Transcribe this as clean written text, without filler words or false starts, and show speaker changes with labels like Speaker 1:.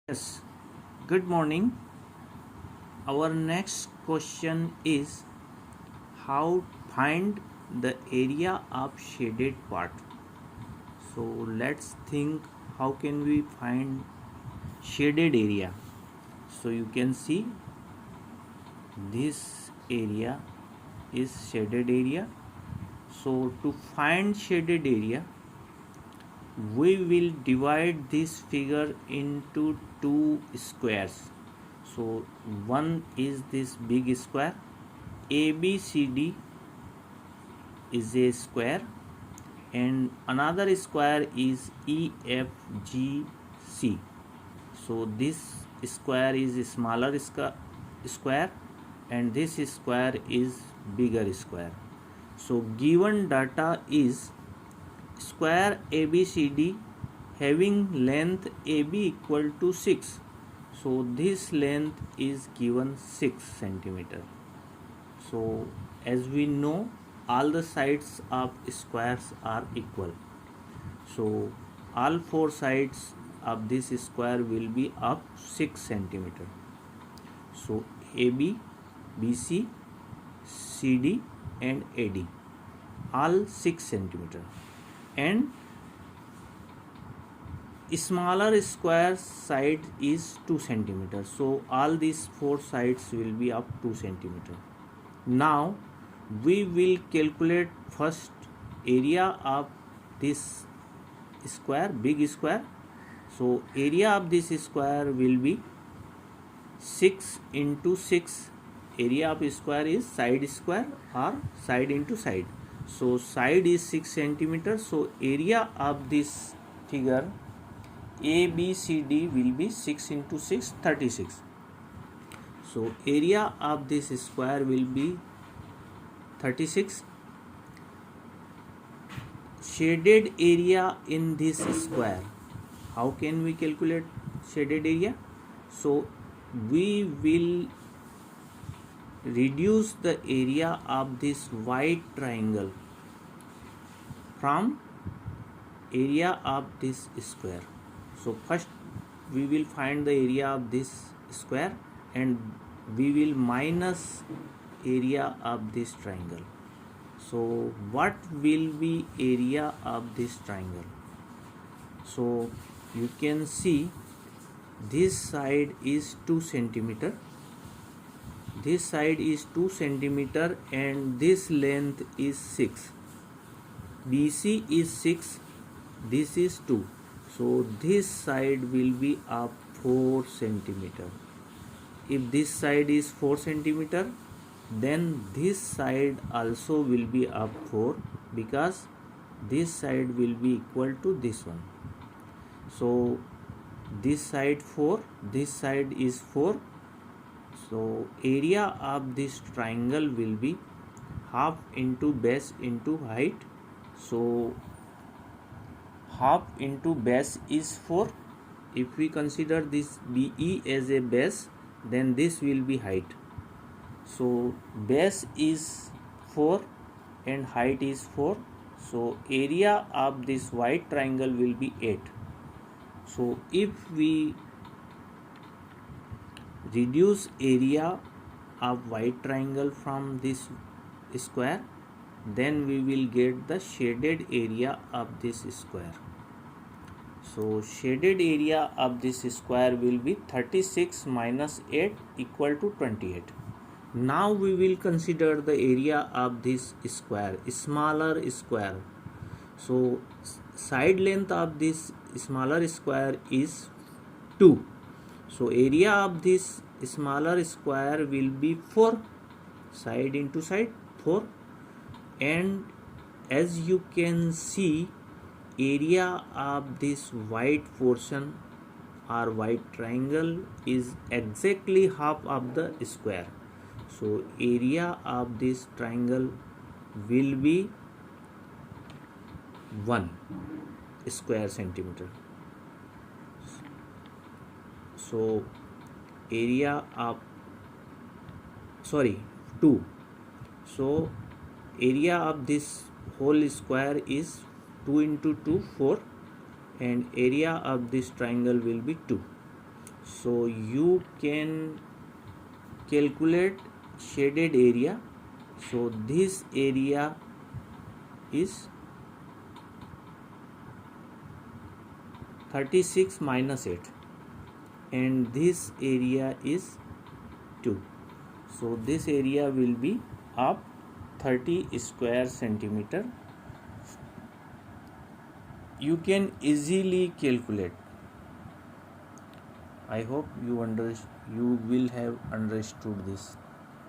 Speaker 1: Yes, good morning. Our next question is how find the area of shaded part. So let's think how can we find shaded area. So you can see this area is shaded area. So to find shaded area, we will divide this figure into two squares. So one is this big square. ABCD is a square and another square is EFGC. So this square is a smaller square and this square is bigger square. So given data is square ABCD having length AB equal to 6. So this length is given 6 centimeter. So as we know, all the sides of squares are equal. So all four sides of this square will be of 6 centimeter. So AB, BC, CD and AD all 6 centimeter, and smaller square side is 2 centimeter. So all these four sides will be of 2 centimeter. Now we will calculate first area of this square, big square. So area of this square will be 6 into 6. Area of square is side square or side into side. So side is 6 centimeter. So area of this figure ABCD will be 6 into 6, 36. So area of this square will be 36. Shaded area in this square. How can we calculate shaded area? So we will reduce the area of this white triangle from area of this square. So first we will find the area of this square and we will minus area of this triangle. So what will be area of this triangle? So you can see this side is 2 centimeter, this side is 2 centimeter and this length is 6. BC is 6, this is 2. So this side will be of 4 centimeter. If this side is 4 centimeter, then this side also will be up 4 because this side will be equal to this one. So this side 4, this side is 4. So area of this triangle will be half into base into height. So half into base is 4. If we consider this BE as a base, then this will be height. So base is 4 and height is 4. So area of this white triangle will be 8. So if we reduce area of white triangle from this square, then we will get the shaded area of this square. So shaded area of this square will be 36 minus 8 equal to 28. Now we will consider the area of this square, smaller square. So side length of this smaller square is 2. So area of this smaller square will be 4. Side into side 4. And as you can see, area of this white portion or white triangle is exactly half of the square. So area of this triangle will be 1 square centimeter. So area of 2. So area of this whole square is 2 into 2 4 and area of this triangle will be 2. So you can calculate shaded area. So this area is 36 minus 8 and this area is 2. So this area will be of 30 square centimeter. You can easily calculate. I hope you will have understood this.